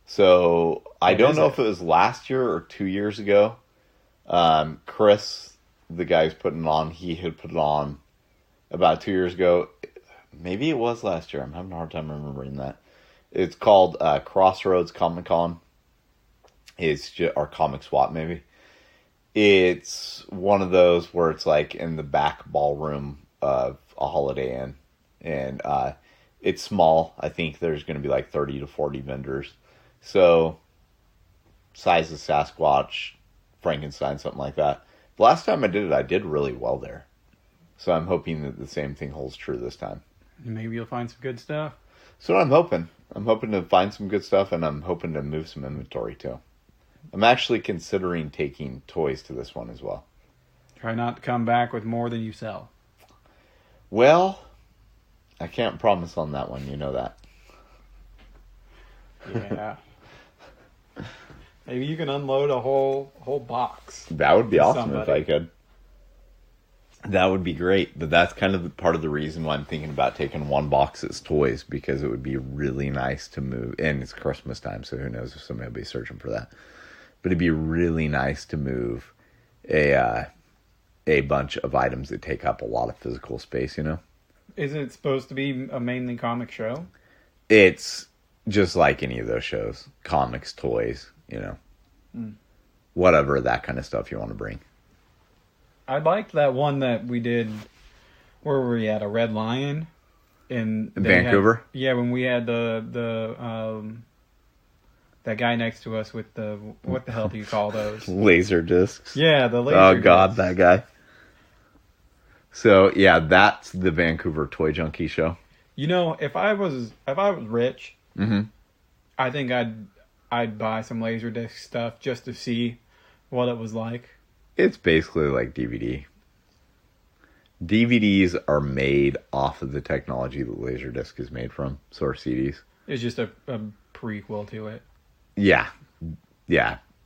So I don't know if it was last year or 2 years ago. Chris, the guy who's putting it on, he had put it on about 2 years ago. Maybe it was last year. I'm having a hard time remembering that. It's called Crossroads Comic Con. It's or Comic Swap, maybe. It's one of those where it's like in the back ballroom of a Holiday Inn. And it's small. I think there's going to be like 30 to 40 vendors. So, size of Sasquatch, Frankenstein, something like that. The last time I did it, I did really well there. So I'm hoping that the same thing holds true this time. Maybe you'll find some good stuff. So I'm hoping. I'm hoping to find some good stuff, and I'm hoping to move some inventory too. I'm actually considering taking toys to this one as well. Try not to come back with more than you sell. Well, I can't promise on that one. You know that. Yeah. Maybe you can unload a whole box. That would be awesome somebody. if I could. That would be great. But that's kind of part of the reason why I'm thinking about taking one box as toys, because it would be really nice to move. And it's Christmas time, so who knows if somebody will be searching for that. But it'd be really nice to move a bunch of items that take up a lot of physical space, you know? Is it supposed to be a mainly comic show? It's just like any of those shows. Comics, toys, you know. Whatever, that kind of stuff you want to bring. I liked that one that we did. Where were we at? A Red Lion in Vancouver. When we had the that guy next to us with the what the hell do you call those? Laser discs. Yeah, the laser. Oh God, discs. that guy. So yeah, that's the Vancouver Toy Junkie show. You know, if I was rich, I think I'd buy some Laserdisc stuff just to see what it was like. It's basically like DVD. DVDs are made off of the technology that Laserdisc is made from, so are CDs. It's just a prequel to it. Yeah.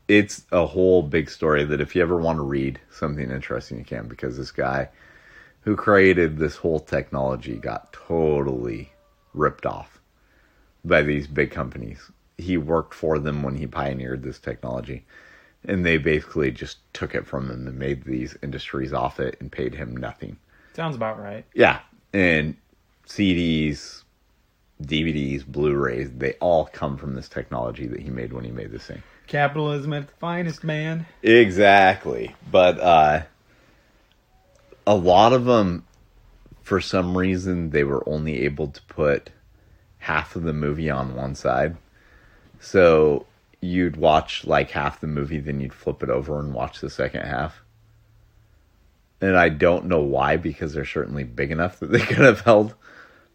It's a whole big story that if you ever want to read something interesting, you can, because this guy who created this whole technology got totally ripped off by these big companies. He worked for them when he pioneered this technology, and they basically just took it from him and made these industries off it and paid him nothing. Sounds about right. Yeah, and CDs, DVDs, Blu-rays, they all come from this technology that he made when he made this thing. Capitalism at the finest, man. Exactly. But a lot of them, for some reason, they were only able to put half of the movie on one side. So you'd watch like half the movie, then you'd flip it over and watch the second half. And I don't know why, because they're certainly big enough that they could have held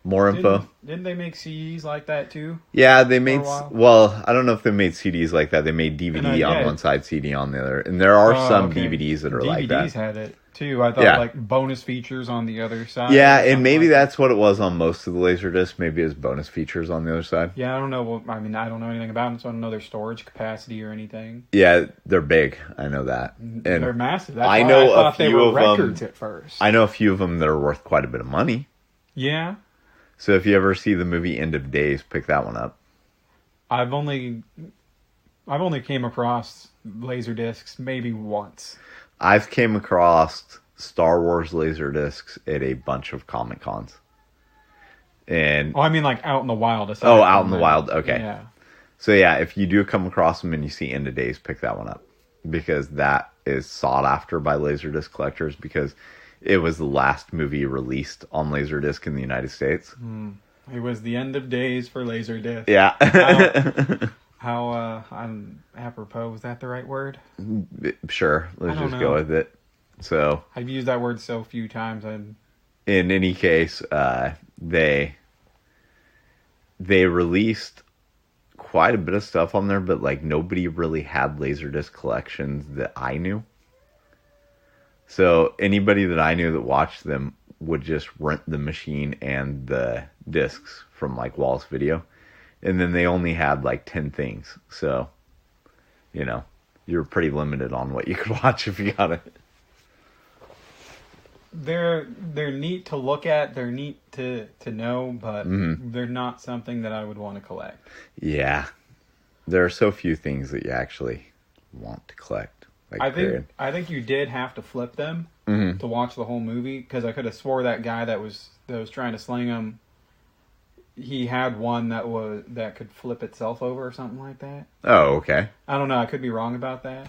more info. Didn't they make CDs like that too? Yeah, they made, well, I don't know if they made CDs like that. They made DVD on one side, CD on the other. And there are some DVDs that are like that. DVDs had it too. I thought like bonus features on the other side. Yeah, and maybe that's what it was on most of the Laserdisc. Maybe it was bonus features on the other side. Yeah, I don't know. Well, I mean, I don't know anything about them, so I don't know their storage capacity or anything. Yeah, they're big. I know that. And they're massive. That's I why know I thought a few they were of records them, at first. I know a few of them that are worth quite a bit of money. Yeah. So if you ever see the movie End of Days, pick that one up. I've only came across Laserdiscs maybe once. I've came across Star Wars Laserdiscs at a bunch of Comic Cons. And I mean like out in the wild. out in the wild. Okay. Yeah. So yeah, if you do come across them and you see End of Days, pick that one up, because that is sought after by Laserdisc collectors, because it was the last movie released on Laserdisc in the United States. It was the end of days for Laserdisc. Yeah. How apropos, was that the right word? Sure. Let's just go with it. So I've used that word so few times. in any case, they released quite a bit of stuff on there, but like nobody really had Laserdisc collections that I knew. So anybody that I knew that watched them would just rent the machine and the discs from like Wallace Video. And then they only had like 10 things. So, you know, you're pretty limited on what you could watch if you got it. They're neat to look at. They're neat to know, but they're not something that I would want to collect. Yeah. There are so few things that you actually want to collect. Like, I think you did have to flip them to watch the whole movie, because I could have swore that guy that was trying to sling them, he had one that could flip itself over or something like that. Oh, okay. I don't know. I could be wrong about that.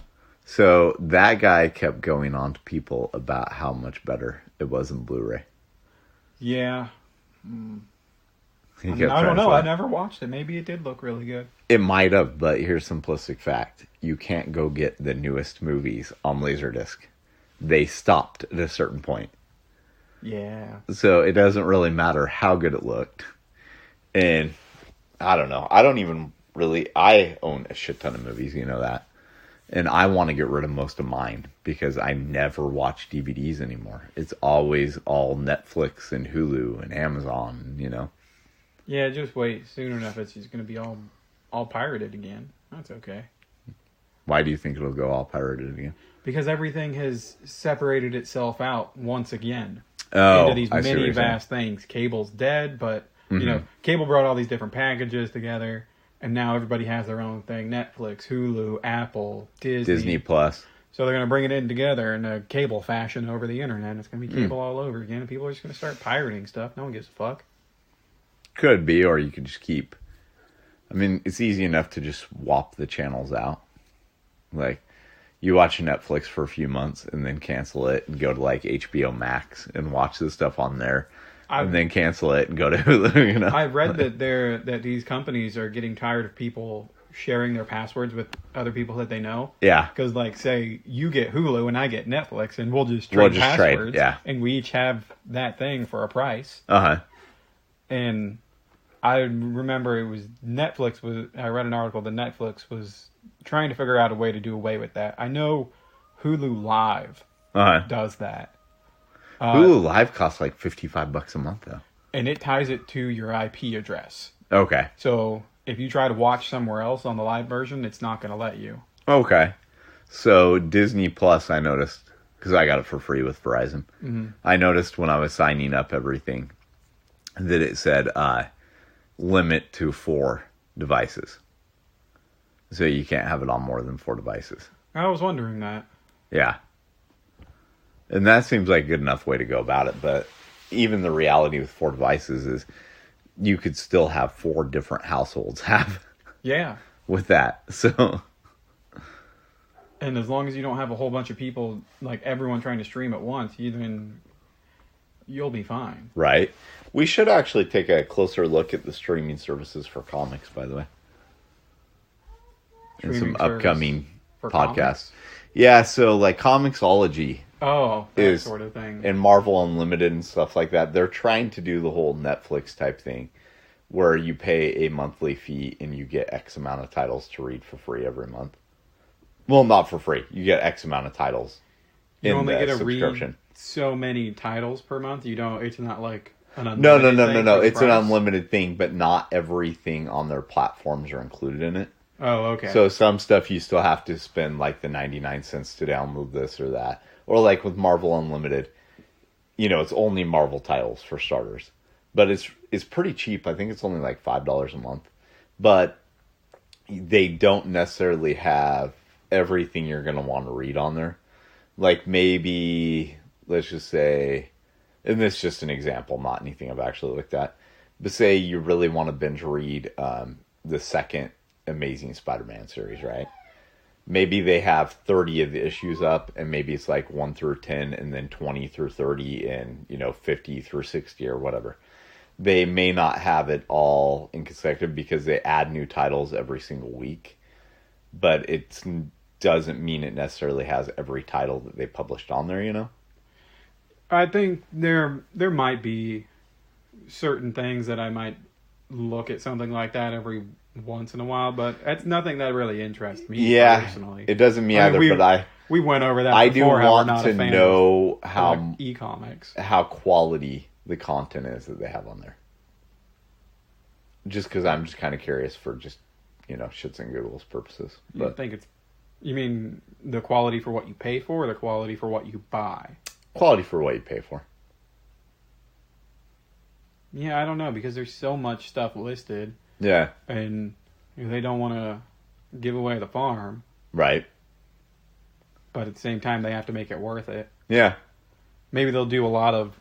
So that guy kept going on to people about how much better it was in Blu-ray. Yeah. I don't know. I never watched it. Maybe it did look really good. It might have, but here's simplistic fact. You can't go get the newest movies on Laserdisc. They stopped at a certain point. Yeah. So it doesn't really matter how good it looked. And I don't know. I don't even really... I own a shit ton of movies, you know that. And I want to get rid of most of mine because I never watch DVDs anymore. It's always all Netflix and Hulu and Amazon, you know. Yeah, just wait. Soon enough, it's just going to be all pirated again. That's okay. Why do you think it'll go all pirated again? Because everything has separated itself out once again Oh, into these many vast things. Cable's dead, but you know, cable brought all these different packages together, and now everybody has their own thing. Netflix, Hulu, Apple, Disney Plus. So they're going to bring it in together in a cable fashion over the internet. It's going to be cable all over again, and people are just going to start pirating stuff. No one gives a fuck. Could be, or you could just keep... I mean, it's easy enough to just swap the channels out. Like, you watch Netflix for a few months and then cancel it and go to, like, HBO Max and watch the stuff on there. And then cancel it and go to Hulu, you know? I've read that these companies are getting tired of people sharing their passwords with other people that they know. Yeah. Because, like, say, you get Hulu and I get Netflix, and we'll just trade passwords. Yeah. And we each have that thing for a price. Uh-huh. And I remember it was Netflix I read an article that Netflix was trying to figure out a way to do away with that. I know Hulu Live does that. Hulu Live costs like $55 a month, though. And it ties it to your IP address. Okay. So if you try to watch somewhere else on the live version, it's not going to let you. Okay. So Disney Plus, I noticed, because I got it for free with Verizon. Mm-hmm. I noticed when I was signing up everything that it said limit to 4 devices. So you can't have it on more than 4 devices. I was wondering that. Yeah. And that seems like a good enough way to go about it. But even the reality with 4 devices is you could still have 4 different households have. Yeah. With that. So. And as long as you don't have a whole bunch of people, like everyone trying to stream at once, you'll be fine. Right. We should actually take a closer look at the streaming services for comics, by the way. And some upcoming podcasts. Comics? Yeah, so like Comixology. Oh, that sort of thing. And Marvel Unlimited and stuff like that. They're trying to do the whole Netflix type thing where you pay a monthly fee and you get X amount of titles to read for free every month. Well, not for free. You get X amount of titles. You only get to read so many titles per month. You don't. It's not like an unlimited No. It's an unlimited thing, but not everything on their platforms are included in it. Oh, okay. So some stuff you still have to spend like the 99 cents to download this or that. Or like with Marvel Unlimited, it's only Marvel titles for starters. But it's pretty cheap. I think it's only like $5 a month. But they don't necessarily have everything you're going to want to read on there. Like maybe, let's just say, and this is just an example, not anything I've actually looked at. But say you really want to binge read the second Amazing Spider-Man series, right? Maybe they have 30 of the issues up, and maybe it's like 1 through 10, and then 20 through 30, and 50 through 60 or whatever. They may not have it all in consecutive because they add new titles every single week, but it doesn't mean it necessarily has every title that they published on there. I think there might be certain things that I might look at something like that every once in a while, but it's nothing that really interests me personally. It doesn't me either, but we went over that I before. do want to know how e-comics, how quality the content is that they have on there. Just because I'm just kind of curious for just, shits and giggles purposes. But you mean the quality for what you pay for, or the quality for what you buy? Quality for what you pay for. Yeah, I don't know, because there's so much stuff listed. Yeah. And they don't want to give away the farm. Right. But at the same time, they have to make it worth it. Yeah. Maybe they'll do a lot of,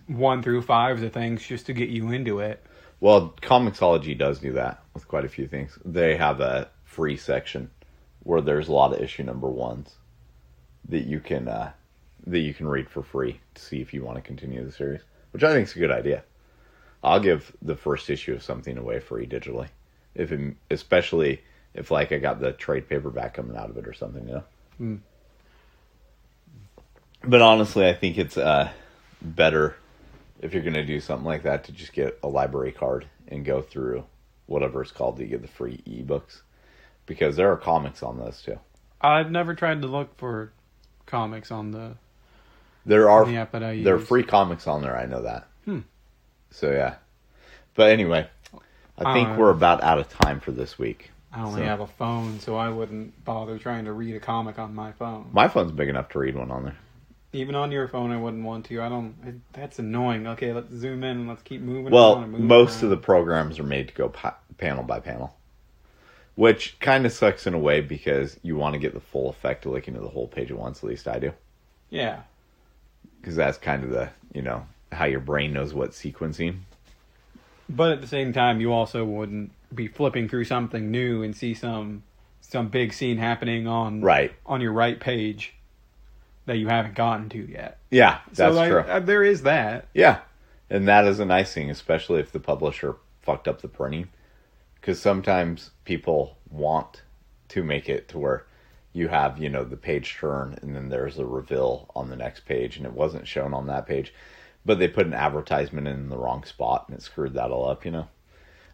1 through 5 of things just to get you into it. Well, Comixology does do that with quite a few things. They have a free section where there's a lot of issue number 1s that you can read for free to see if you want to continue the series, which I think is a good idea. I'll give the first issue of something away free digitally, especially if I got the trade paperback coming out of it or something. But honestly, I think it's better if you're going to do something like that to just get a library card and go through whatever it's called to get the free ebooks. Because there are comics on those too. I've never tried to look for comics on the app that I use. There are free comics on there, I know that. So yeah. But anyway, I think we're about out of time for this week. I only have a phone, so I wouldn't bother trying to read a comic on my phone. My phone's big enough to read one on there. Even on your phone, I wouldn't want to. That's annoying. Okay, let's zoom in and let's keep moving. Well, most of the programs are made to go panel by panel. Which kind of sucks in a way because you want to get the full effect of looking at the whole page at once, at least I do. Yeah. Because that's kind of the, how your brain knows what's sequencing. But at the same time, you also wouldn't be flipping through something new and see some big scene happening on your right page that you haven't gotten to yet. Yeah, that's true. There is that. Yeah, and that is a nice thing, especially if the publisher fucked up the printing. Because sometimes people want to make it to where you have, the page turn and then there's a reveal on the next page and it wasn't shown on that page. But they put an advertisement in the wrong spot and it screwed that all up,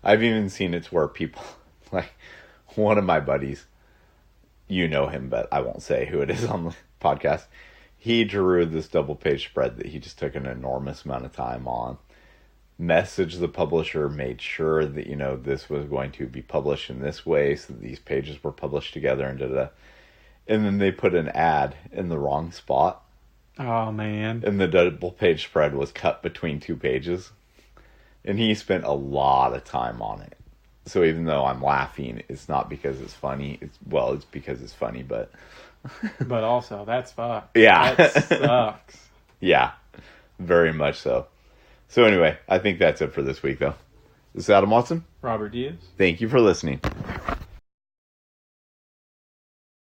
I've even seen it to where people, like one of my buddies, you know him, but I won't say who it is on the podcast. He drew this double page spread that he just took an enormous amount of time on. Messaged the publisher, made sure that, this was going to be published in this way so that these pages were published together and da-da. And then they put an ad in the wrong spot. Oh, man. And the double page spread was cut between two pages. And he spent a lot of time on it. So even though I'm laughing, it's not because it's funny. It's because it's funny, but... But also, that's fucked. Yeah. That sucks. Yeah, very much so. So anyway, I think that's it for this week, though. This is Adam Watson. Robert Diaz. Thank you for listening.